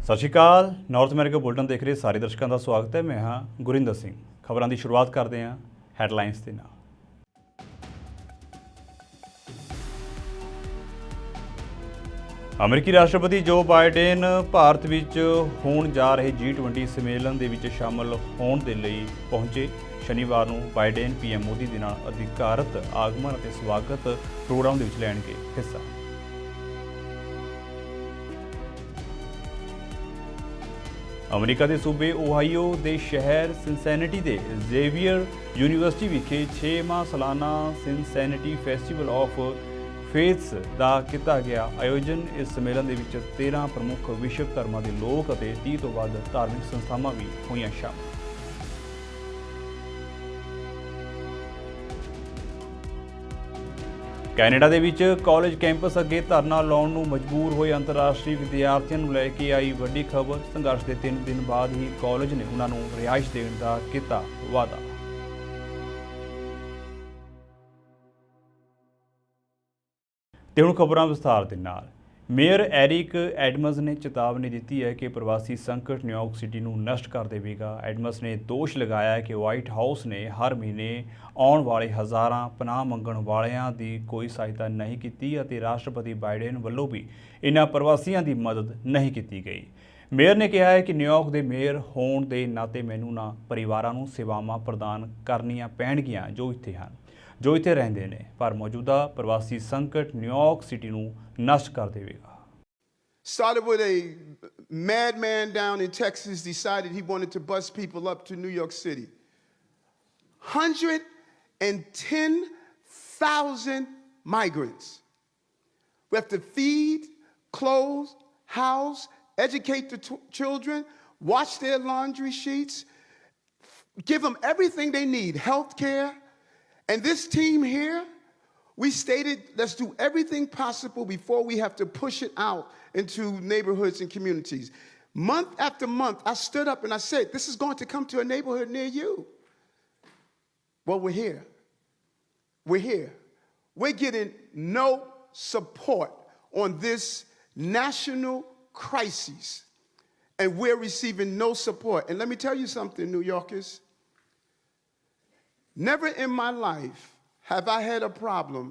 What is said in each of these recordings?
ਸਤਿ ਸ਼੍ਰੀ ਅਕਾਲ। North America bulletin ਦੇਖ ਰਹੇ ਸਾਰੇ ਦਰਸ਼ਕਾਂ ਦਾ ਸਵਾਗਤ ਹੈ। ਮੈਂ ਹਾਂ ਗੁਰਿੰਦਰ ਸਿੰਘ। ਖਬਰਾਂ ਦੀ ਸ਼ੁਰੂਆਤ ਕਰਦੇ ਹਾਂ ਹੈਡਲਾਈਨਸ ਦੇ ਨਾਲ। ਅਮਰੀਕੀ ਰਾਸ਼ਟਰਪਤੀ ਜੋ ਬਾਈਡਨ ਭਾਰਤ ਵਿੱਚ ਹੋਣ ਜਾ ਰਹੇ G20 ਸੰਮੇਲਨ ਦੇ ਵਿੱਚ ਸ਼ਾਮਲ ਹੋਣ ਦੇ ਲਈ ਪਹੁੰਚੇ। ਸ਼ਨੀਵਾਰ ਨੂੰ ਬਾਈਡਨ PM ਮੋਦੀ ਦੇ ਨਾਲ ਅਧਿਕਾਰਤ ਆਗਮਨ ਅਤੇ ਸਵਾਗਤ ਪ੍ਰੋਗਰਾਮ ਦੇ ਵਿੱਚ ਲੈਣਗੇ ਹਿੱਸਾ। ਅਮਰੀਕਾ ਦੇ ਸੂਬੇ ਓਹਾਈਓ ਦੇ ਸ਼ਹਿਰ ਸਿਨਸੈਨਟੀ ਦੇ ਜ਼ੇਵੀਅਰ ਯੂਨੀਵਰਸਿਟੀ ਵਿਖੇ 6ਵਾਂ ਸਾਲਾਨਾ ਸਿਨਸੈਨਟੀ ਫੈਸਟੀਵਲ ਆਫ ਫੇਥਸ ਦਾ ਕੀਤਾ ਗਿਆ ਆਯੋਜਨ। ਇਸ ਸੰਮੇਲਨ ਦੇ ਵਿੱਚ 13 ਪ੍ਰਮੁੱਖ ਵਿਸ਼ਵ ਧਰਮਾਂ ਦੇ ਲੋਕ ਅਤੇ 30 ਤੋਂ ਵੱਧ ਧਾਰਮਿਕ ਸੰਸਥਾਵਾਂ ਵੀ ਹੋਈਆਂ ਸ਼ਾਮਲ। ਕੈਨੇਡਾ ਦੇ ਵਿੱਚ ਕਾਲਜ ਕੈਂਪਸ ਅੱਗੇ ਧਰਨਾ ਲਾਉਣ ਨੂੰ ਮਜਬੂਰ ਹੋਏ ਅੰਤਰਰਾਸ਼ਟਰੀ ਵਿਦਿਆਰਥੀਆਂ ਨੂੰ ਲੈ ਕੇ ਆਈ ਵੱਡੀ ਖਬਰ। ਸੰਘਰਸ਼ ਦੇ 3 ਦਿਨ ਬਾਅਦ ਹੀ ਕਾਲਜ ਨੇ ਉਹਨਾਂ ਨੂੰ ਰਿਹਾਇਸ਼ ਦੇਣ ਦਾ ਕੀਤਾ ਵਾਅਦਾ। ਤੇ ਹੁਣ ਖਬਰਾਂ ਵਿਸਥਾਰ ਦੇ ਨਾਲ। ਮੇਅਰ ਐਰਿਕ ਐਡਮਜ਼ ਨੇ ਚੇਤਾਵਨੀ ਦਿੱਤੀ ਹੈ ਕਿ ਪ੍ਰਵਾਸੀ ਸੰਕਟ ਨਿਊਯਾਰਕ ਸਿਟੀ ਨੂੰ ਨਸ਼ਟ ਕਰ ਦੇਵੇਗਾ। ਐਡਮਜ਼ ਨੇ ਦੋਸ਼ ਲਗਾਇਆ ਕਿ ਵਾਈਟ ਹਾਊਸ ਨੇ ਹਰ ਮਹੀਨੇ ਆਉਣ ਵਾਲੇ ਹਜ਼ਾਰਾਂ ਪਨਾਹ ਮੰਗਣ ਵਾਲਿਆਂ ਦੀ ਕੋਈ ਸਹਾਇਤਾ ਨਹੀਂ ਕੀਤੀ ਅਤੇ ਰਾਸ਼ਟਰਪਤੀ ਬਾਈਡਨ ਵੱਲੋਂ ਵੀ ਇਨ੍ਹਾਂ ਪ੍ਰਵਾਸੀਆਂ ਦੀ ਮਦਦ ਨਹੀਂ ਕੀਤੀ ਗਈ। ਮੇਅਰ ਨੇ ਕਿਹਾ ਹੈ ਕਿ ਨਿਊਯਾਰਕ ਦੇ ਮੇਅਰ ਹੋਣ ਦੇ ਨਾਤੇ ਮੈਨੂੰ ਨਾ ਪਰਿਵਾਰਾਂ ਨੂੰ ਸੇਵਾਵਾਂ ਪ੍ਰਦਾਨ ਕਰਨੀਆਂ ਪੈਣਗੀਆਂ ਜੋ ਇੱਥੇ ਰਹਿੰਦੇ ਨੇ, ਪਰ ਮੌਜੂਦਾ ਪ੍ਰਵਾਸੀ ਸੰਕਟ ਨਿਊਯਾਰਕ ਸਿਟੀ ਨੂੰ ਨਸ਼ਟ ਕਰ ਦੇਵੇਗਾ। Started with a madman down in Texas decided he wanted to bus people up to New York City. 110,000 migrants. We have to feed, clothe, house, educate the children, wash their laundry sheets, give them everything they need, health care. And this team here, we stated, let's do everything possible before we have to push it out into neighborhoods and communities. Month after month, I stood up and I said, this is going to come to a neighborhood near you. Well, we're here. We're here. We're getting no support on this national crisis, and we're receiving no support. And let me tell you something, New Yorkers. Never in my life have I had a problem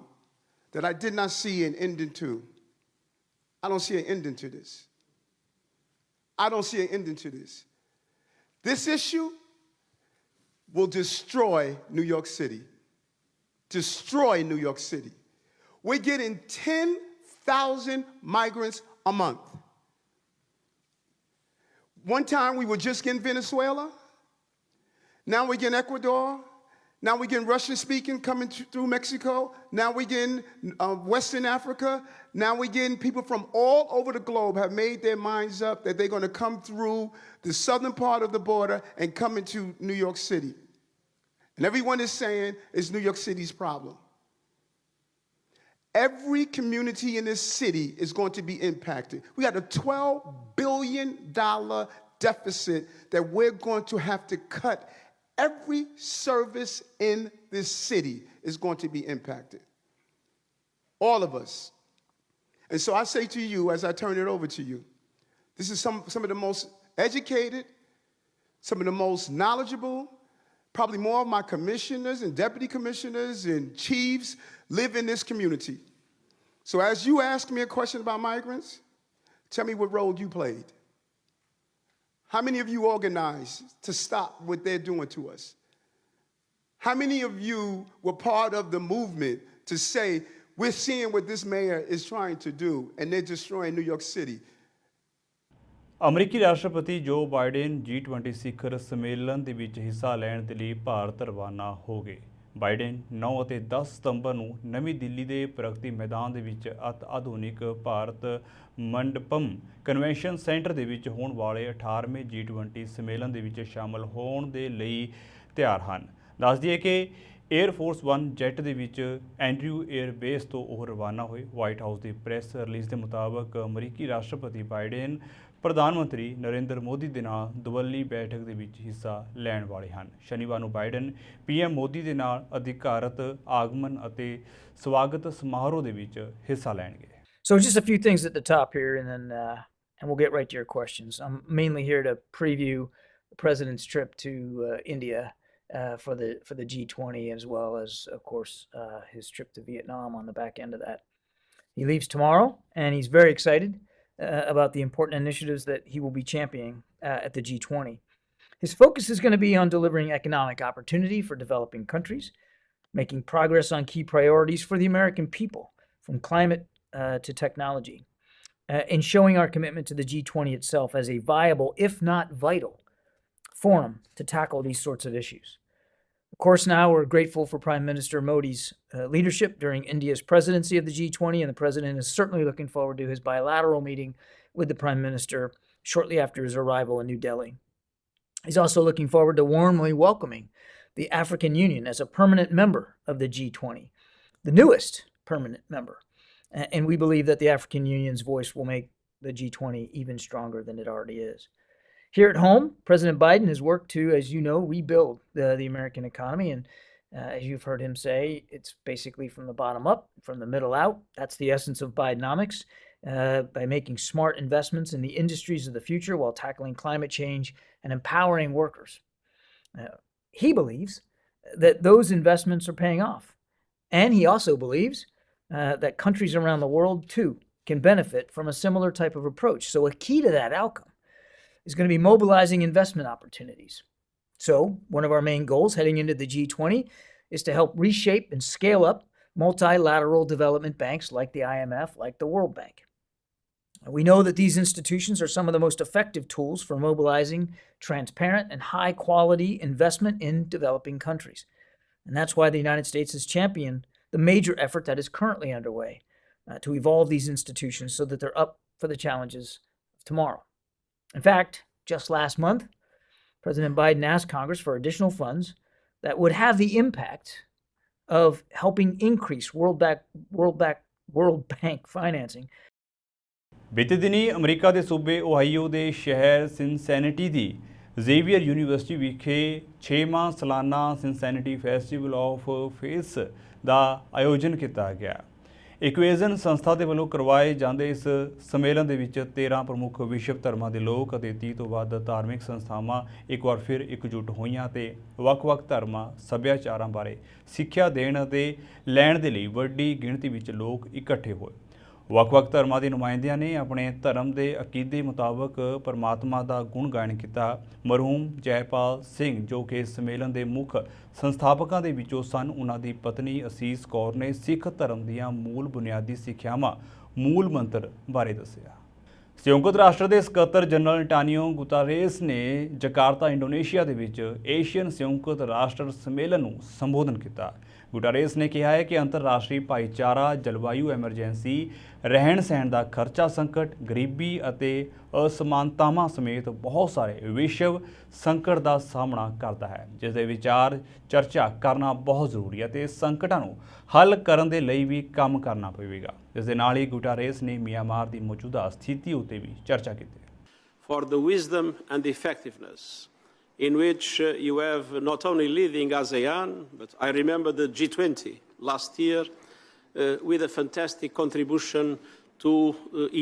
that I did not see an ending to. I don't see an ending to this. I don't see an ending to this. This issue will destroy New York City. Destroy New York City. We're getting 10,000 migrants a month. One time we were just getting Venezuela. Now we're getting Ecuador. Now we're getting Russian-speaking coming through Mexico. Now we're getting Western Africa. Now we're getting people from all over the globe have made their minds up that they're going to come through the southern part of the border and come into New York City. And everyone is saying it's New York City's problem. Every community in this city is going to be impacted. We got a $12 billion deficit that we're going to have to cut. Every service in this city is going to be impacted. All of us. And so I say to you, as I turn it over to you, this is some of the most educated, some of the most knowledgeable, probably more of my commissioners and deputy commissioners and chiefs live in this community. So as you ask me a question about migrants, tell me what role you played. How many of you organized to stop what they're doing to us? How many of you were part of the movement to say, we're seeing what this mayor is trying to do, and they're destroying New York City? ਅਮਰੀਕੀ ਰਾਸ਼ਟਰਪਤੀ ਜੋ Biden G20 ਸਿਖਰ ਸੰਮੇਲਨ ਦੇ ਵਿੱਚ ਹਿੱਸਾ ਲੈਣ ਦੇ ਲਈ ਭਾਰਤ ਰਵਾਨਾ ਹੋ ਗਏ। ਬਾਈਡਨ 9 ਅਤੇ 10 ਸਤੰਬਰ ਨੂੰ ਨਵੀਂ ਦਿੱਲੀ ਦੇ ਪ੍ਰਗਤੀ ਮੈਦਾਨ ਦੇ ਵਿੱਚ ਅਤ ਆਧੁਨਿਕ ਭਾਰਤ ਮੰਡਪਮ ਕਨਵੈਨਸ਼ਨ ਸੈਂਟਰ ਦੇ ਵਿੱਚ ਹੋਣ ਵਾਲੇ 18ਵੇਂ G20 ਸੰਮੇਲਨ ਦੇ ਵਿੱਚ ਸ਼ਾਮਲ ਹੋਣ ਦੇ ਲਈ ਤਿਆਰ ਹਨ। ਦੱਸ ਦਈਏ ਕਿ ਏਅਰ ਫੋਰਸ 1 ਜੈਟ ਦੇ ਵਿੱਚ ਐਂਡਰਿਊ ਏਅਰ ਬੇਸ ਤੋਂ ਉਹ ਰਵਾਨਾ ਹੋਏ। ਵਾਈਟ ਹਾਊਸ ਦੀ ਪ੍ਰੈਸ ਰਿਲੀਜ਼ ਦੇ ਮੁਤਾਬਕ ਅਮਰੀਕੀ ਰਾਸ਼ਟਰਪਤੀ ਬਾਈਡਨ ਪ੍ਰਧਾਨ ਮੰਤਰੀ ਨਰਿੰਦਰ ਮੋਦੀ ਦੇ ਨਾਲ ਦੁਵੱਲੀ ਬੈਠਕ ਦੇ ਵਿੱਚ ਹਿੱਸਾ ਲੈਣ ਵਾਲੇ ਹਨ। ਸ਼ਨੀਵਾਰ ਨੂੰ ਬਾਈਡਨ PM ਮੋਦੀ ਦੇ ਨਾਲ ਅਧਿਕਾਰਤ ਆਗਮਨ ਅਤੇ ਸਵਾਗਤ ਸਮਾਰੋਹ ਦੇ ਵਿੱਚ ਹਿੱਸਾ ਲੈਣਗੇ। So just a few things at the top here, and then and we'll get right to your questions. I'm mainly here to preview the president's trip to India for the G20, as well as, of course, his trip to Vietnam on the back end of that. He leaves tomorrow, and he's very excited about the important initiatives that he will be championing at the G20. His focus is going to be on delivering economic opportunity for developing countries, making progress on key priorities for the American people, from climate to technology, and showing our commitment to the G20 itself as a viable, if not vital, forum to tackle these sorts of issues. Of course, now we're grateful for Prime Minister Modi's leadership during India's presidency of the G20, and the president is certainly looking forward to his bilateral meeting with the Prime Minister shortly after his arrival in New Delhi. He's also looking forward to warmly welcoming the African Union as a permanent member of the G20, the newest permanent member. And we believe that the African Union's voice will make the G20 even stronger than it already is. Here at home, President Biden has worked to, as you know, rebuild the American economy. And as you've heard him say, it's basically from the bottom up, from the middle out. That's the essence of Bidenomics, by making smart investments in the industries of the future while tackling climate change and empowering workers. He believes that those investments are paying off. And he also believes that countries around the world, too, can benefit from a similar type of approach. So a key to that outcome is going to be mobilizing investment opportunities. So one of our main goals heading into the G20 is to help reshape and scale up multilateral development banks like the IMF, like the World Bank. We know that these institutions are some of the most effective tools for mobilizing transparent and high-quality investment in developing countries. And that's why the United States has championed the major effort that is currently underway to evolve these institutions so that they're up for the challenges of tomorrow. In fact, just last month, President Biden asked Congress for additional funds that would have the impact of helping increase World Bank financing. ਬੀਤੇ ਦਿਨੀ America ਦੇ ਸੂਬੇ ਓਹਾਈਓ ਦੇ ਸ਼ਹਿਰ ਸਿਨਸੈਨਟੀ ਦੀ Xavier university ਵਿਖੇ 6ਵਾਂ ਸਾਲਾਨਾ ਸਿਨਸੈਨਟੀ festival of faith ਦਾ ਆਯੋਜਨ ਕੀਤਾ ਗਿਆ। ਇਕੁਏਜ਼ਨ ਸੰਸਥਾ ਦੇ ਵੱਲੋਂ ਕਰਵਾਏ ਜਾਂਦੇ ਇਸ ਸੰਮੇਲਨ ਦੇ ਵਿੱਚ 13 ਪ੍ਰਮੁੱਖ ਵਿਸ਼ਵ ਧਰਮਾਂ ਦੇ ਲੋਕ ਅਤੇ 30 ਤੋਂ ਵੱਧ ਧਾਰਮਿਕ ਸੰਸਥਾਵਾਂ ਇੱਕ ਵਾਰ ਫਿਰ ਇਕਜੁੱਟ ਹੋਈਆਂ ਤੇ ਵੱਖ-ਵੱਖ ਧਰਮਾਂ ਸੱਭਿਆਚਾਰਾਂ ਬਾਰੇ ਸਿੱਖਿਆ ਦੇਣ ਅਤੇ ਲੈਣ ਦੇ ਲਈ ਵੱਡੀ ਗਿਣਤੀ ਵਿੱਚ ਲੋਕ ਇਕੱਠੇ ਹੋਏ। ਵੱਖ-ਵੱਖ ਧਰਮਾਂ ਦੇ ਨੁਮਾਇੰਦਿਆਂ ਨੇ ਆਪਣੇ ਧਰਮ ਦੇ ਅਕੀਦੇ ਮੁਤਾਬਕ ਪਰਮਾਤਮਾ ਦਾ ਗੁਣ ਗਾਇਨ ਕੀਤਾ। ਮਰਹੂਮ ਜੈਪਾਲ ਸਿੰਘ ਜੋ ਕਿ ਇਸ ਸੰਮੇਲਨ ਦੇ ਮੁੱਖ ਸੰਸਥਾਪਕਾਂ ਦੇ ਵਿੱਚੋਂ ਸਨ, ਉਹਨਾਂ ਦੀ ਪਤਨੀ ਅਸੀਸ ਕੌਰ ਨੇ ਸਿੱਖ ਧਰਮ ਦੀਆਂ ਮੂਲ ਬੁਨਿਆਦੀ ਸਿੱਖਿਆਵਾਂ ਮੂਲ ਮੰਤਰ ਬਾਰੇ ਦੱਸਿਆ। ਸੰਯੁਕਤ ਰਾਸ਼ਟਰ ਦੇ ਸਕੱਤਰ ਜਨਰਲ ਐਂਟੋਨੀਓ ਗੁਤਾਰੇਸ ਨੇ ਜਕਾਰਤਾ ਇੰਡੋਨੇਸ਼ੀਆ ਦੇ ਵਿੱਚ ਏਸ਼ੀਅਨ ਸੰਯੁਕਤ ਰਾਸ਼ਟਰ ਸੰਮੇਲਨ ਨੂੰ ਸੰਬੋਧਨ ਕੀਤਾ। ਗੁਟਾਰੇਸ ਨੇ ਕਿਹਾ ਹੈ ਕਿ ਅੰਤਰਰਾਸ਼ਟਰੀ ਭਾਈਚਾਰਾ ਜਲਵਾਯੂ ਐਮਰਜੈਂਸੀ, ਰਹਿਣ ਸਹਿਣ ਦਾ ਖਰਚਾ ਸੰਕਟ, ਗਰੀਬੀ ਅਤੇ ਅਸਮਾਨਤਾਵਾਂ ਸਮੇਤ ਬਹੁਤ ਸਾਰੇ ਵਿਸ਼ਵ ਸੰਕਟ ਦਾ ਸਾਹਮਣਾ ਕਰਦਾ ਹੈ, ਜਿਸ ਦੇ ਵਿਚਾਰ ਚਰਚਾ ਕਰਨਾ ਬਹੁਤ ਜ਼ਰੂਰੀ ਹੈ ਅਤੇ ਸੰਕਟਾਂ ਨੂੰ ਹੱਲ ਕਰਨ ਦੇ ਲਈ ਵੀ ਕੰਮ ਕਰਨਾ ਪਵੇਗਾ। ਇਸ ਦੇ ਨਾਲ ਹੀ ਗੁਟਾਰੇਸ ਨੇ ਮਿਆਂਮਾਰ ਦੀ ਮੌਜੂਦਾ ਸਥਿਤੀ ਉੱਤੇ ਵੀ ਚਰਚਾ ਕੀਤੀ। For the wisdom and effectiveness in which you have not only leading ASEAN, but I remember the G20 last year with a fantastic contribution to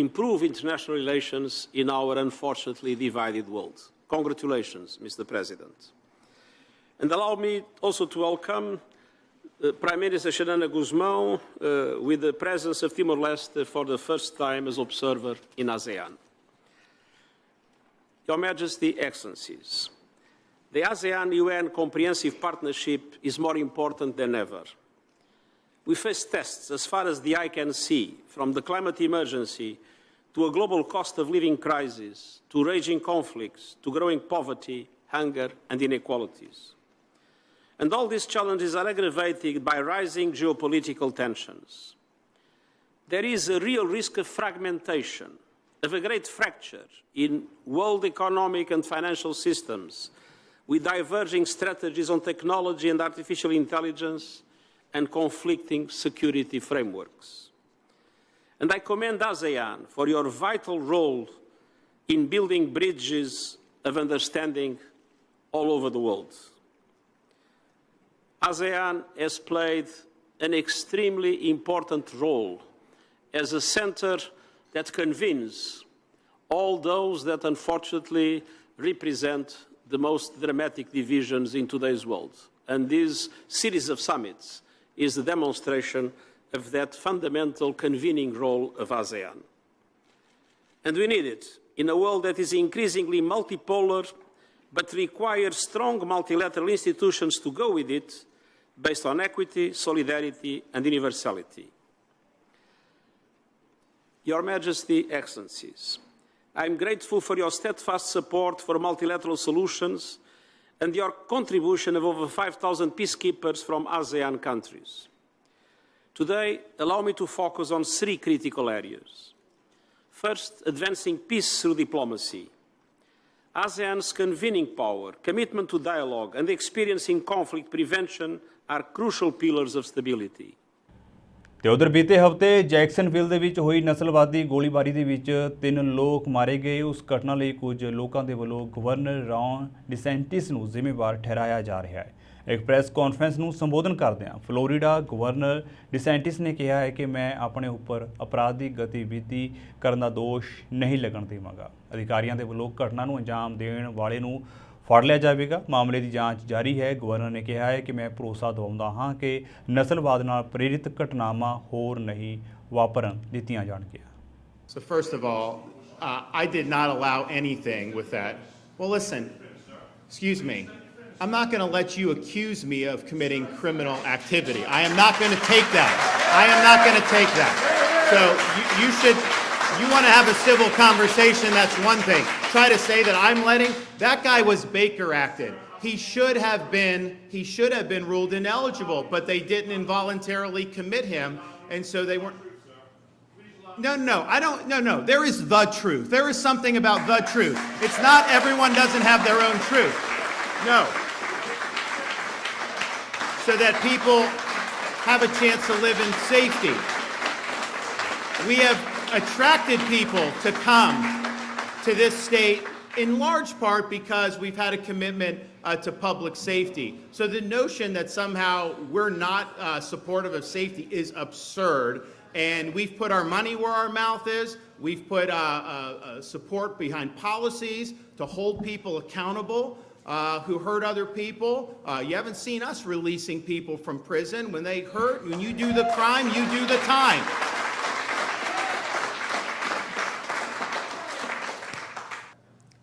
improve international relations in our unfortunately divided world. Congratulations, Mr. President. And allow me also to welcome Prime Minister Xanana Guzmão with the presence of Timor-Leste for the first time as observer in ASEAN. Your Majesty, Excellencies, the ASEAN-UN Comprehensive Partnership is more important than ever. We face tests as far as the eye can see, from the climate emergency to a global cost of living crisis, to raging conflicts, to growing poverty, hunger and inequalities. And all these challenges are aggravated by rising geopolitical tensions. There is a real risk of fragmentation, of a great fracture in world economic and financial systems, with diverging strategies on technology and artificial intelligence and conflicting security frameworks. And I commend ASEAN for your vital role in building bridges of understanding all over the world. ASEAN has played an extremely important role as a center that convenes all those that unfortunately represent the most dramatic divisions in today's world. And this series of summits is a demonstration of that fundamental convening role of ASEAN. And we need it in a world that is increasingly multipolar, but requires strong multilateral institutions to go with it, based on equity, solidarity, and universality. Your Majesty, Excellencies, I am grateful for your steadfast support for multilateral solutions and your contribution of over 5,000 peacekeepers from ASEAN countries. Today, allow me to focus on three critical areas. First, advancing peace through diplomacy. ASEAN's convening power, commitment to dialogue, and experience in conflict prevention are crucial pillars of stability. ਤੇ ਉਧਰ ਬੀਤੇ ਹਫ਼ਤੇ Jacksonville ਦੇ ਵਿੱਚ ਹੋਈ ਨਸਲਵਾਦੀ ਗੋਲੀਬਾਰੀ ਦੇ ਵਿੱਚ 3 ਲੋਕ ਮਾਰੇ ਗਏ। ਉਸ ਘਟਨਾ ਲਈ ਕੁਝ ਲੋਕਾਂ ਦੇ ਵੱਲੋਂ ਗਵਰਨਰ ਰੌਨ ਡਿਸੈਂਟਿਸ ਨੂੰ ਜ਼ਿੰਮੇਵਾਰ ਠਹਿਰਾਇਆ ਜਾ ਰਿਹਾ ਹੈ। ਇੱਕ ਪ੍ਰੈਸ ਕਾਨਫਰੰਸ ਨੂੰ ਸੰਬੋਧਨ ਕਰਦਿਆਂ ਫਲੋਰੀਡਾ ਗਵਰਨਰ ਡਿਸੈਂਟਿਸ ਨੇ ਕਿਹਾ ਹੈ ਕਿ ਮੈਂ ਆਪਣੇ ਉੱਪਰ ਅਪਰਾਧਿਕ ਗਤੀਵਿਧੀ ਕਰਨ ਦਾ ਦੋਸ਼ ਨਹੀਂ ਲੱਗਣ ਦੇਵਾਂਗਾ। ਅਧਿਕਾਰੀਆਂ ਦੇ ਵੱਲੋਂ ਘਟਨਾ ਨੂੰ ਅੰਜਾਮ ਦੇਣ ਵਾਲੇ ਨੂੰ ਫੜ ਲਿਆ ਜਾਵੇਗਾ। ਮਾਮਲੇ ਦੀ ਜਾਂਚ ਜਾਰੀ ਹੈ। ਗਵਰਨਰ ਨੇ ਕਿਹਾ ਹੈ ਕਿ ਮੈਂ ਭਰੋਸਾ ਦਿਵਾਉਂਦਾ ਹਾਂ ਕਿ ਨਸਲਵਾਦ ਨਾਲ ਪ੍ਰੇਰਿਤ ਘਟਨਾਵਾਂ ਹੋਰ ਨਹੀਂ ਵਾਪਰਨ ਦਿੱਤੀਆਂ ਜਾਣਗੀਆਂ। So first of all, I did not allow anything with that. Well, listen, excuse me. I'm not going to let you accuse me of committing criminal activity. I am not going to take that. I am not going to take that. So you want to have a civil conversation, that's one thing. Try to say that I'm letting, that guy was Baker acted. He should have been ruled ineligible, but they didn't involuntarily commit him, and so they weren't. No. There is the truth. There is something about the truth. It's not everyone doesn't have their own truth. No. So that people have a chance to live in safety. We have attracted people to come to this state in large part because we've had a commitment to public safety. So the notion that somehow we're not supportive of safety is absurd. And we've put our money where our mouth is. We've put support behind policies to hold people accountable who hurt other people. You haven't seen us releasing people from prison. When they hurt, when you do the crime, you do the time.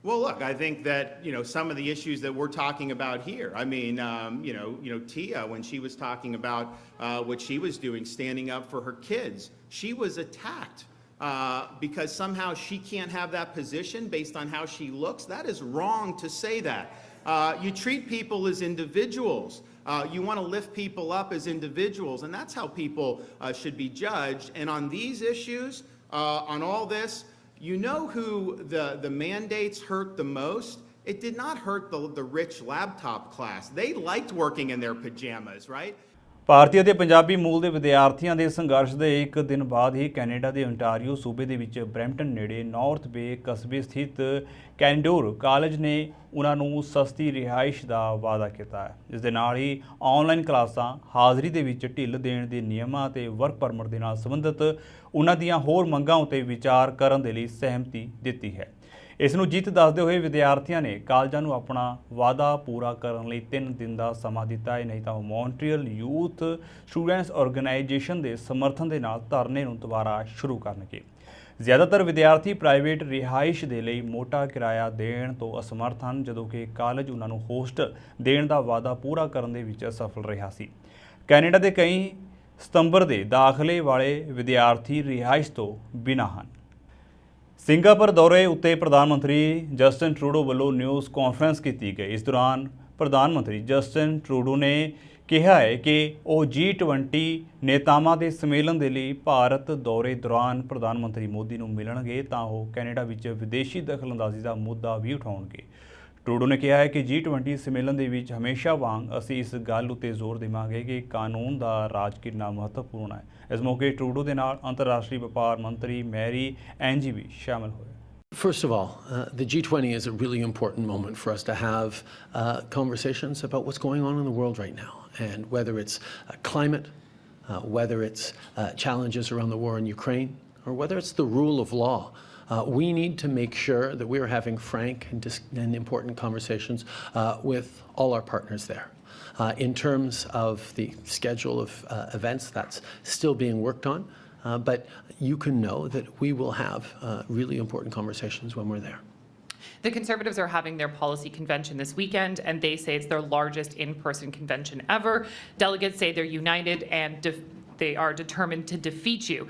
Well, look, I think that, some of the issues that we're talking about here, I mean, Tia, when she was talking about what she was doing, standing up for her kids, she was attacked because somehow she can't have that position based on how she looks. That is wrong to say that. You treat people as individuals. You want to lift people up as individuals, and that's how people should be judged. And on these issues, on all this, you know who the mandates hurt the most? It did not hurt the rich laptop class. They liked working in their pajamas, right? ਭਾਰਤੀ ਅਤੇ ਪੰਜਾਬੀ ਮੂਲ ਦੇ ਵਿਦਿਆਰਥੀਆਂ ਦੇ ਸੰਘਰਸ਼ ਦੇ ਇੱਕ ਦਿਨ ਬਾਅਦ ਹੀ ਕੈਨੇਡਾ ਦੇ ontario ਸੂਬੇ ਦੇ ਵਿੱਚ ਬਰੈਂਪਟਨ ਨੇੜੇ ਨਾਰਥ ਬੇ ਕਸਬੇ ਸਥਿਤ ਕੈਨਡੋਰ ਕਾਲਜ ਨੇ ਉਹਨਾਂ ਨੂੰ ਸਸਤੀ ਰਿਹਾਇਸ਼ ਦਾ ਵਾਅਦਾ ਕੀਤਾ ਹੈ। ਇਸ ਦੇ ਨਾਲ ਹੀ ਆਨਲਾਈਨ ਕਲਾਸਾਂ, ਹਾਜ਼ਰੀ ਦੇ ਵਿੱਚ ਢਿੱਲ ਦੇਣ ਦੇ ਨਿਯਮਾਂ ਅਤੇ ਵਰਕ ਪਰਮਿਟ ਦੇ ਨਾਲ ਸੰਬੰਧਿਤ ਉਹਨਾਂ ਦੀਆਂ ਹੋਰ ਮੰਗਾਂ ਉੱਤੇ ਵਿਚਾਰ ਕਰਨ ਦੇ ਲਈ ਸਹਿਮਤੀ ਦਿੱਤੀ ਹੈ। ਇਸ ਨੂੰ ਜਿੱਤ ਦੱਸਦੇ ਹੋਏ ਵਿਦਿਆਰਥੀਆਂ ਨੇ ਕਾਲਜਾਂ ਨੂੰ ਆਪਣਾ ਵਾਅਦਾ ਪੂਰਾ ਕਰਨ ਲਈ 3 ਦਿਨ ਦਾ ਸਮਾਂ ਦਿੱਤਾ ਹੈ, ਨਹੀਂ ਤਾਂ ਉਹ ਮੌਂਟਰੀਅਲ ਯੂਥ ਸਟੂਡੈਂਟਸ ਆਰਗੇਨਾਈਜੇਸ਼ਨ ਦੇ ਸਮਰਥਨ ਦੇ ਨਾਲ ਧਰਨੇ ਨੂੰ ਦੁਬਾਰਾ ਸ਼ੁਰੂ ਕਰਨਗੇ। ਜ਼ਿਆਦਾਤਰ ਵਿਦਿਆਰਥੀ ਪ੍ਰਾਈਵੇਟ ਰਿਹਾਇਸ਼ ਦੇ ਲਈ ਮੋਟਾ ਕਿਰਾਇਆ ਦੇਣ ਤੋਂ ਅਸਮਰਥ ਹਨ, ਜਦੋਂ ਕਿ ਕਾਲਜ ਉਹਨਾਂ ਨੂੰ ਹੋਸਟਲ ਦੇਣ ਦਾ ਵਾਅਦਾ ਪੂਰਾ ਕਰਨ ਦੇ ਵਿੱਚ ਅਸਫਲ ਰਿਹਾ ਸੀ। ਕੈਨੇਡਾ ਦੇ ਕਈ ਸਤੰਬਰ ਦੇ ਦਾਖਲੇ ਵਾਲੇ ਵਿਦਿਆਰਥੀ ਰਿਹਾਇਸ਼ ਤੋਂ ਬਿਨਾਂ ਹਨ। ਸਿੰਗਾਪੁਰ ਦੌਰੇ ਉੱਤੇ ਪ੍ਰਧਾਨ ਮੰਤਰੀ ਜਸਟਿਨ ਟਰੂਡੋ ਵੱਲੋਂ ਨਿਊਜ਼ ਕਾਨਫਰੰਸ ਕੀਤੀ ਗਈ। ਇਸ ਦੌਰਾਨ ਪ੍ਰਧਾਨ ਮੰਤਰੀ ਜਸਟਿਨ ਟਰੂਡੋ ਨੇ ਕਿਹਾ ਹੈ ਕਿ ਉਹ G20 ਨੇਤਾਵਾਂ ਦੇ ਸੰਮੇਲਨ ਦੇ ਲਈ ਭਾਰਤ ਦੌਰੇ ਦੌਰਾਨ ਪ੍ਰਧਾਨ ਮੰਤਰੀ ਮੋਦੀ ਨੂੰ ਮਿਲਣਗੇ ਤਾਂ ਉਹ ਕੈਨੇਡਾ ਵਿੱਚ ਵਿਦੇਸ਼ੀ ਦਖਲਅੰਦਾਜ਼ੀ ਦਾ ਮੁੱਦਾ ਵੀ ਉਠਾਉਣਗੇ। ਟਰੂਡੋ ਨੇ ਕਿਹਾ ਹੈ ਕਿ G20 ਸੰਮੇਲਨ ਦੇ ਵਿੱਚ ਹਮੇਸ਼ਾ ਵਾਂਗ ਅਸੀਂ ਇਸ ਗੱਲ ਉੱਤੇ ਜ਼ੋਰ ਦੇਵਾਂਗੇ ਕਿ ਕਾਨੂੰਨ ਦਾ ਰਾਜ ਕਿੰਨਾ ਮਹੱਤਵਪੂਰਨ ਹੈ। ਇਸ ਮੌਕੇ ਟਰੂਡੋ ਦੇ ਨਾਲ ਅੰਤਰਰਾਸ਼ਟਰੀ ਵਪਾਰ ਮੰਤਰੀ ਮੈਰੀ ਐਂਜੀ ਵੀ ਸ਼ਾਮਲ ਹੋਏ। First of all, the G20 is a really important moment for us to have conversations about what's going on in the world right now, and whether it's climate, whether it's challenges around the war in Ukraine, or whether it's the rule of law We need to make sure that we are having frank and important conversations with all our partners there. In terms of the schedule of events, that's still being worked on, but you can know that we will have really important conversations when we're there. The Conservatives are having their policy convention this weekend, and they say it's their largest in-person convention ever. Delegates say they're united and they are determined to defeat you.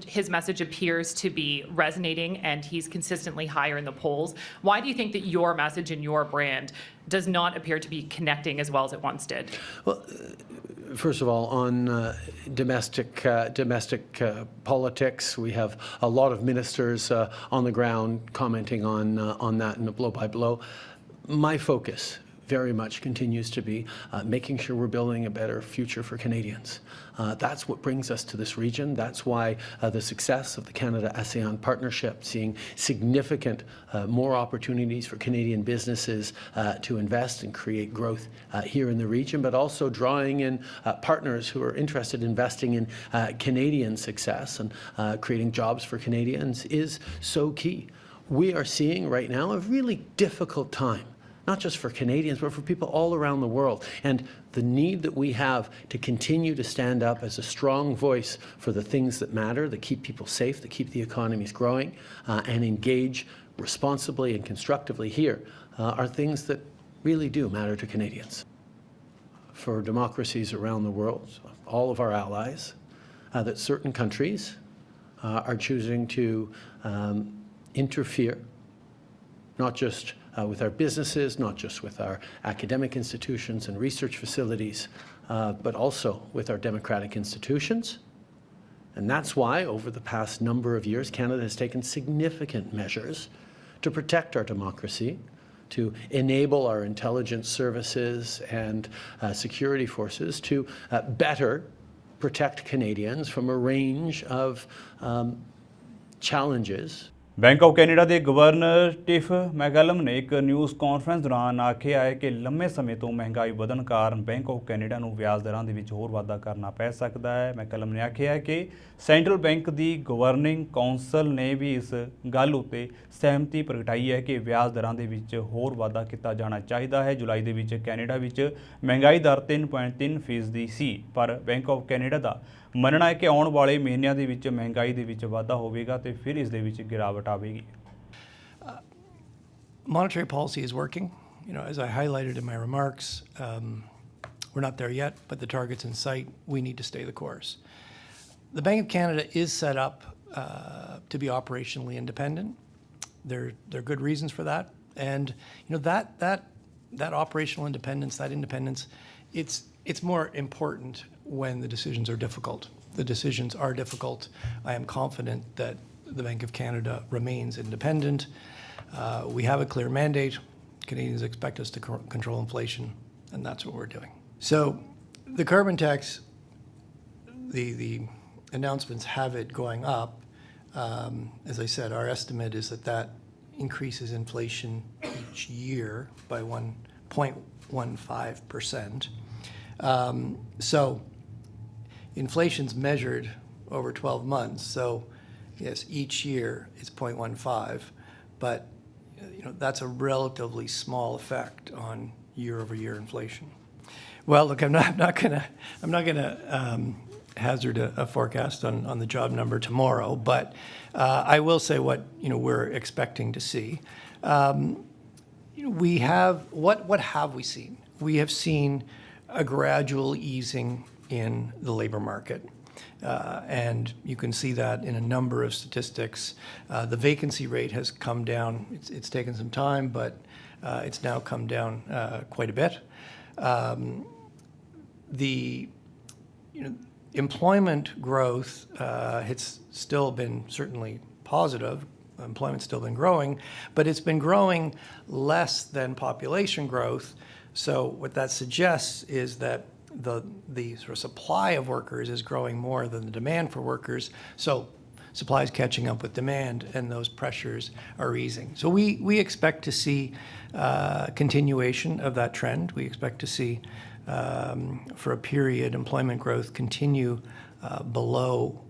His message appears to be resonating, and he's consistently higher in the polls. Why do you think that your message and your brand does not appear to be connecting as well as it once did? Well, first of all, on domestic politics, we have a lot of ministers on the ground commenting on that in a blow-by-blow. My focus very much continues to be making sure we're building a better future for Canadians. That's what brings us to this region. That's why the success of the Canada-ASEAN partnership, seeing significant more opportunities for Canadian businesses to invest and create growth here in the region, but also drawing in partners who are interested in investing in Canadian success and creating jobs for Canadians is so key. We are seeing right now a really difficult time, not just for Canadians, but for people all around the world. And the need that we have to continue to stand up as a strong voice for the things that matter, that keep people safe, that keep the economies growing, and engage responsibly and constructively here, are things that really do matter to Canadians. For democracies around the world, all of our allies, that certain countries are choosing to interfere, not just with our businesses, not just with our academic institutions and research facilities, but also with our democratic institutions. And that's why, over the past number of years, Canada has taken significant measures to protect our democracy, to enable our intelligence services and security forces to better protect Canadians from a range of challenges. Bank of Canada ਦੇ governor Tiff ਮੈਗਲਮ ਨੇ ਇੱਕ news conference ਦੌਰਾਨ ਆਖਿਆ ਹੈ ਕਿ ਲੰਮੇ ਸਮੇਂ ਤੋਂ ਮਹਿੰਗਾਈ ਵਧਣ ਕਾਰਨ ਬੈਂਕ ਆਫ ਕੈਨੇਡਾ ਨੂੰ ਵਿਆਜ ਦਰਾਂ ਦੇ ਵਿੱਚ ਹੋਰ ਵਾਧਾ ਕਰਨਾ ਪੈ ਸਕਦਾ ਹੈ। ਮੈਗਲਮ ਨੇ ਆਖਿਆ ਹੈ ਕਿ ਸੈਂਟਰਲ ਬੈਂਕ ਦੀ ਗਵਰਨਿੰਗ ਕੌਂਸਲ ਨੇ ਵੀ ਇਸ ਗੱਲ ਉੱਤੇ ਸਹਿਮਤੀ ਪ੍ਰਗਟਾਈ ਹੈ ਕਿ ਵਿਆਜ ਦਰਾਂ ਦੇ ਵਿੱਚ ਹੋਰ ਵਾਧਾ ਕੀਤਾ ਜਾਣਾ ਚਾਹੀਦਾ ਹੈ। ਜੁਲਾਈ ਦੇ ਵਿੱਚ ਕੈਨੇਡਾ ਵਿੱਚ ਮਹਿੰਗਾਈ ਦਰ 3.3% ਸੀ, ਪਰ ਬੈਂਕ ਆਫ ਕੈਨੇਡਾ ਦਾ ਮੰਨਣਾ ਹੈ ਕਿ ਆਉਣ ਵਾਲੇ ਮਹੀਨਿਆਂ ਦੇ ਵਿੱਚ ਮਹਿੰਗਾਈ ਦੇ ਵਿੱਚ ਵਾਧਾ ਹੋਵੇਗਾ ਤੇ ਫਿਰ ਇਸ ਦੇ ਵਿੱਚ ਗਿਰਾਵਟ ਆਵੇਗੀ। Monetary policy is working. You know, as I highlighted in my remarks, we're not there yet, but the target's in sight. We need to stay the course. The Bank of Canada is set up to be operationally independent. There are good reasons for that, and you know that operational independence, that independence, it's more important when the decisions are difficult. The decisions are difficult. I am confident that the Bank of Canada remains independent. We have a clear mandate. Canadians expect us to control inflation, and that's what we're doing. So the carbon tax, the announcements have it going up. As I said, our estimate is that increases inflation each year by 1.15%. So inflation's measured over 12 months. So yes, each year it's 0.15, but you know that's a relatively small effect on year-over-year inflation. Well, look, I'm not gonna hazard a forecast on the job number tomorrow, but I will say what we're expecting to see. We have what have we seen? We have seen a gradual easing in the labor market. And you can see that in a number of statistics. The vacancy rate has come down. It's taken some time, but it's now come down quite a bit. The employment growth it's still been certainly positive. Employment's still been growing, but it's been growing less than population growth. So what that suggests is that the sort of supply of workers is growing more than the demand for workers. So supply is catching up with demand, and those pressures are easing. So we expect to see continuation of that trend. We expect to see, for a period, employment growth continue below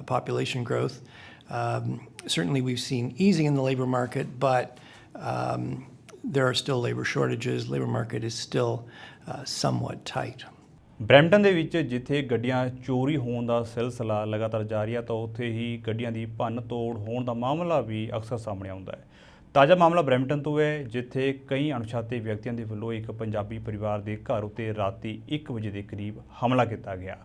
population growth. Certainly, we've seen easing in the labor market, but there are still labor shortages. Labor market is still somewhat tight. Brampton ਦੇ ਵਿੱਚ ਜਿੱਥੇ ਗੱਡੀਆਂ ਚੋਰੀ ਹੋਣ ਦਾ ਸਿਲਸਿਲਾ ਲਗਾਤਾਰ ਜਾਰੀ ਹੈ ਤਾਂ ਉੱਥੇ ਹੀ ਗੱਡੀਆਂ ਦੀ ਭੰਨ ਤੋੜ ਹੋਣ ਦਾ ਮਾਮਲਾ ਵੀ ਅਕਸਰ ਸਾਹਮਣੇ ਆਉਂਦਾ ਹੈ। ਤਾਜ਼ਾ ਮਾਮਲਾ ਬਰੈਂਪਟਨ ਤੋਂ ਹੈ, ਜਿੱਥੇ ਕਈ ਅਣਛਾਤੇ ਵਿਅਕਤੀਆਂ ਦੇ ਵੱਲੋਂ ਇੱਕ ਪੰਜਾਬੀ ਪਰਿਵਾਰ ਦੇ ਘਰ ਉੱਤੇ ਰਾਤੀ 1 ਵਜੇ ਦੇ ਕਰੀਬ ਹਮਲਾ ਕੀਤਾ ਗਿਆ।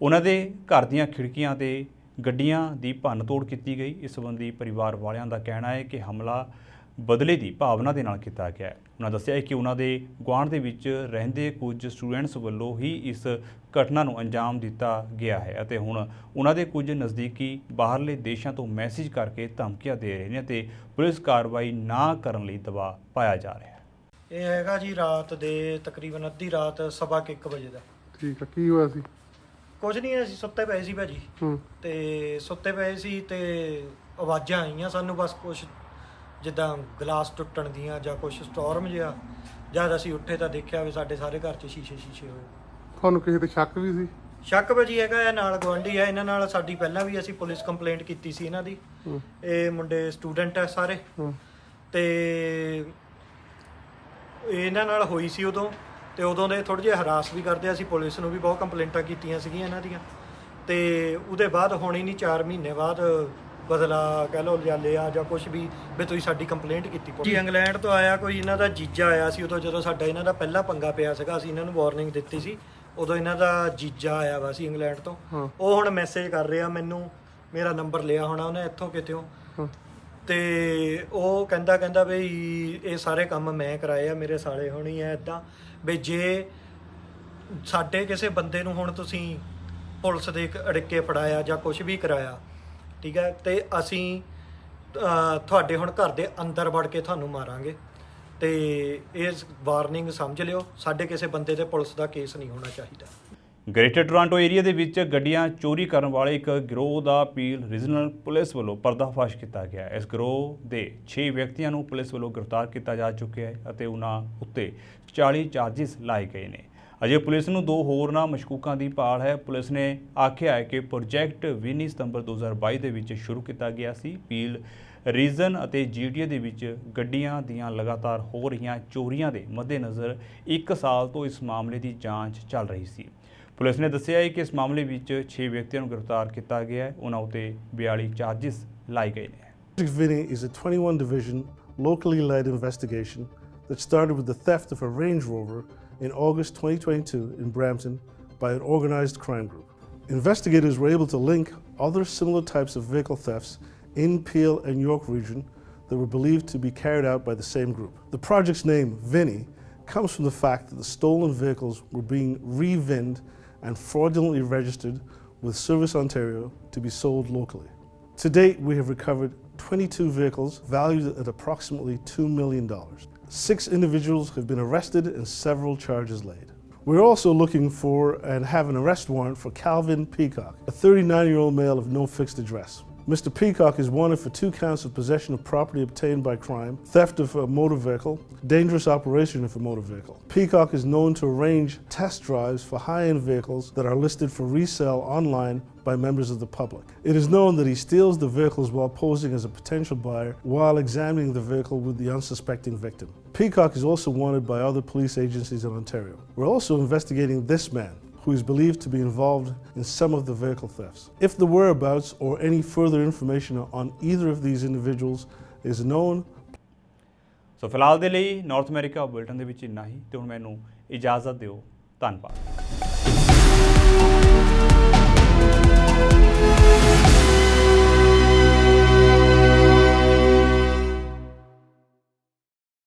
ਉਹਨਾਂ ਦੇ ਘਰ ਦੀਆਂ ਖਿੜਕੀਆਂ ਤੇ ਗੱਡੀਆਂ ਦੀ ਭੰਨ ਤੋੜ ਕੀਤੀ ਗਈ। ਇਸ ਸੰਬੰਧੀ ਪਰਿਵਾਰ ਵਾਲਿਆਂ ਦਾ ਕਹਿਣਾ ਹੈ ਕਿ ਹਮਲਾ ਬਦਲੇ ਦੀ ਭਾਵਨਾ ਦੇ ਨਾਲ ਕੀਤਾ ਗਿਆ ਹੈ। ਉਹਨਾਂ ਦੱਸਿਆ ਕਿ ਉਹਨਾਂ ਦੇ ਗੁਆਂਢ ਦੇ ਵਿੱਚ ਰਹਿੰਦੇ ਕੁਝ ਸਟੂਡੈਂਟਸ ਵੱਲੋਂ ਹੀ ਇਸ ਘਟਨਾ ਨੂੰ ਅੰਜਾਮ ਦਿੱਤਾ ਗਿਆ ਹੈ ਅਤੇ ਹੁਣ ਉਹਨਾਂ ਦੇ ਕੁਝ ਨਜ਼ਦੀਕੀ ਬਾਹਰਲੇ ਦੇਸ਼ਾਂ ਤੋਂ ਮੈਸੇਜ ਕਰਕੇ ਧਮਕੀਆਂ ਦੇ ਰਹੇ ਨੇ ਅਤੇ ਪੁਲਿਸ ਕਾਰਵਾਈ ਨਾ ਕਰਨ ਲਈ ਦਬਾਅ ਪਾਇਆ ਜਾ ਰਿਹਾ ਹੈ। ਇਹ ਹੈਗਾ ਜੀ ਰਾਤ ਦੇ ਤਕਰੀਬਨ ਅੱਧੀ ਰਾਤ 1:15 ਵਜੇ ਦਾ। ਠੀਕ ਆ, ਕੀ ਹੋਇਆ ਸੀ? ਕੁਝ ਨਹੀਂ, ਅਸੀਂ ਸੁੱਤੇ ਪਏ ਸੀ ਭਾਜੀ ਤੇ ਸੁੱਤੇ ਪਏ ਸੀ ਤੇ ਆਵਾਜ਼ਾਂ ਆਈਆਂ ਸਾਨੂੰ, ਬਸ ਕੁਛ ਜਿੱਦਾਂ ਗਲਾਸ ਟੁੱਟਣ ਦੀਆਂ ਜਾਂ ਕੁਛ ਸਟੋਰਮ ਜਿਹਾ। ਜਦ ਅਸੀਂ ਉੱਠੇ ਤਾਂ ਦੇਖਿਆ ਵੀ ਸਾਡੇ ਸਾਰੇ ਘਰ 'ਚ ਸ਼ੀਸ਼ੇ ਹੋਏ। ਤੁਹਾਨੂੰ ਕਿਸੇ ਤੇ ਸ਼ੱਕ ਵੀ ਸੀ? ਸ਼ੱਕ ਭਾਜੀ ਹੈਗਾ, ਇਹ ਨਾਲ ਗੁਆਂਢੀ ਹੈ, ਇਹਨਾਂ ਨਾਲ ਸਾਡੀ ਪਹਿਲਾਂ ਵੀ ਅਸੀਂ ਪੁਲਿਸ ਕੰਪਲੇਂਟ ਕੀਤੀ ਸੀ ਇਹਨਾਂ ਦੀ। ਇਹ ਮੁੰਡੇ ਸਟੂਡੈਂਟ ਹੈ ਸਾਰੇ ਤੇ ਇਹਨਾਂ ਨਾਲ ਹੋਈ ਸੀ ਉਦੋਂ, ਤੇ ਉਦੋਂ ਦੇ ਥੋੜ੍ਹੇ ਜਿਹੇ ਹਰਾਸ ਵੀ ਕਰਦੇ। ਅਸੀਂ ਪੁਲਿਸ ਨੂੰ ਵੀ ਬਹੁਤ ਕੰਪਲੇਂਟਾਂ ਕੀਤੀਆਂ ਸੀਗੀਆਂ ਇਹਨਾਂ ਦੀਆਂ, ਤੇ ਉਹਦੇ ਬਾਅਦ ਹੁਣ ਹੀ ਨਹੀਂ 4 ਮਹੀਨੇ ਬਾਅਦ ਬਦਲਾ ਕਹਿ ਲਓ ਜਾਂ ਲਿਆ ਜਾਂ ਕੁਛ ਵੀ ਤੁਸੀਂ ਸਾਡੀ ਕੰਪਲੇਂਟ ਕੀਤੀ। ਜੀ ਇੰਗਲੈਂਡ ਤੋਂ ਆਇਆ ਕੋਈ, ਇਹਨਾਂ ਦਾ ਜੀਜਾ ਆਇਆ ਸੀ ਉਦੋਂ, ਜਦੋਂ ਸਾਡਾ ਇਹਨਾਂ ਦਾ ਪਹਿਲਾ ਪੰਗਾ ਪਿਆ ਸੀਗਾ। ਅਸੀਂ ਇਹਨਾਂ ਨੂੰ ਵਾਰਨਿੰਗ ਦਿੱਤੀ ਸੀ, ਉਦੋਂ ਇਹਨਾਂ ਦਾ ਜੀਜਾ ਆਇਆ ਵਾ ਸੀ ਇੰਗਲੈਂਡ ਤੋਂ। ਉਹ ਹੁਣ ਮੈਸੇਜ ਕਰ ਰਿਹਾ ਮੈਨੂੰ, ਮੇਰਾ ਨੰਬਰ ਲਿਆ ਹੋਣਾ ਉਹਨੇ ਇੱਥੋਂ ਕਿਤੇੋਂ, ਤੇ ਉਹ ਕਹਿੰਦਾ ਬਈ ਇਹ ਸਾਰੇ ਕੰਮ ਮੈਂ ਕਰਾਏ ਆ, ਮੇਰੇ ਸਾਲੇ ਹੋਣੀ ਆ ਇੱਦਾਂ ਵੀ ਜੇ ਸਾਡੇ ਕਿਸੇ ਬੰਦੇ ਨੂੰ ਹੁਣ ਤੁਸੀਂ ਪੁਲਿਸ ਦੇ ਅੜਿੱਕੇ ਫੜਾਇਆ ਜਾਂ ਕੁਛ ਵੀ ਕਰਾਇਆ, ਠੀਕ ਹੈ, ਤੇ ਅਸੀਂ ਤੁਹਾਡੇ ਹੁਣ ਘਰ ਦੇ ਅੰਦਰ ਵੜ ਕੇ ਤੁਹਾਨੂੰ ਮਾਰਾਂਗੇ। ਤੇ ਇਸ ਵਾਰਨਿੰਗ ਸਮਝ ਲਿਓ, ਸਾਡੇ ਕਿਸੇ ਬੰਦੇ ਤੇ ਪੁਲਿਸ ਦਾ ਕੇਸ ਨਹੀਂ ਹੋਣਾ ਚਾਹੀਦਾ। ਗ੍ਰੇਟਰ ਟੋਰਾਂਟੋ ਏਰੀਆ ਦੇ ਵਿੱਚ ਗੱਡੀਆਂ ਚੋਰੀ ਕਰਨ ਵਾਲੇ ਇੱਕ ਗਿਰੋਹ ਦਾ ਪੀਲ ਰੀਜਨਲ ਪੁਲਿਸ ਵੱਲੋਂ ਪਰਦਾਫਾਸ਼ ਕੀਤਾ ਗਿਆ। ਇਸ ਗਿਰੋਹ ਦੇ 6 ਵਿਅਕਤੀਆਂ ਨੂੰ ਪੁਲਿਸ ਵੱਲੋਂ ਗ੍ਰਿਫਤਾਰ ਕੀਤਾ ਜਾ ਚੁੱਕਿਆ ਹੈ ਅਤੇ ਉਹਨਾਂ ਉੱਤੇ 40 ਚਾਰਜਿਸ ਲਾਏ ਗਏ ਨੇ। ਅਜੇ ਪੁਲਿਸ ਨੂੰ 2 ਹੋਰਨਾਂ ਮਸ਼ਕੂਕਾਂ ਦੀ ਭਾਲ ਹੈ। ਪੁਲਿਸ ਨੇ ਆਖਿਆ ਹੈ ਕਿ ਪ੍ਰੋਜੈਕਟ ਵਿਨੀ ਸਤੰਬਰ 2022 ਦੇ ਵਿੱਚ ਸ਼ੁਰੂ ਕੀਤਾ ਗਿਆ ਸੀ। ਪੀਲ ਰੀਜਨ ਅਤੇ GTA ਦੇ ਵਿੱਚ ਗੱਡੀਆਂ ਦੀਆਂ ਲਗਾਤਾਰ ਹੋ ਰਹੀਆਂ ਚੋਰੀਆਂ ਦੇ ਮੱਦੇਨਜ਼ਰ 1 ਸਾਲ ਤੋਂ ਇਸ ਮਾਮਲੇ ਦੀ ਜਾਂਚ ਚੱਲ ਰਹੀ ਸੀ। ਪੁਲਿਸ ਨੇ ਦੱਸਿਆ ਹੈ ਕਿ ਇਸ ਮਾਮਲੇ ਵਿੱਚ 6 ਵਿਅਕਤੀਆਂ ਨੂੰ ਗ੍ਰਿਫਤਾਰ ਕੀਤਾ ਗਿਆ ਹੈ। ਉਹਨਾਂ ਉੱਤੇ 42 ਚਾਰਜਿਸ ਲਾਏ ਗਏ ਨੇ। Project Vinny is a 21 division locally led investigation that started with the theft of a Range Rover in August 2022 in Brampton by an organised crime group. Investigators were able to link other similar types of vehicle thefts in Peel and York region that were believed to be carried out by the same group. The project's name, Vinny, comes from the fact that the stolen vehicles were being re-VINed and fraudulently registered with Service Ontario to be sold locally. To date, we have recovered 22 vehicles valued at approximately $2 million. 6 individuals have been arrested and several charges laid. We're also looking for and have an arrest warrant for Calvin Peacock, a 39-year-old male of no fixed address. Mr. Peacock is wanted for 2 counts of possession of property obtained by crime, theft of a motor vehicle, dangerous operation of a motor vehicle. Peacock is known to arrange test drives for high-end vehicles that are listed for resale online by members of the public. It is known that he steals the vehicles while posing as a potential buyer while examining the vehicle with the unsuspecting victim. Peacock is also wanted by other police agencies in Ontario. We're also investigating this man, who is believed to be involved in some of the vehicle thefts. If the whereabouts or any further information on either of these individuals is known. ਸੋ ਫਿਲਹਾਲ ਦੇ ਲਈ north America bulletin ਦੇ ਵਿੱਚ ਇੰਨਾ ਹੀ ਤੇ ਹੁਣ ਮੈਨੂੰ ਇਜਾਜ਼ਤ ਦਿਓ। ਧੰਨਵਾਦ।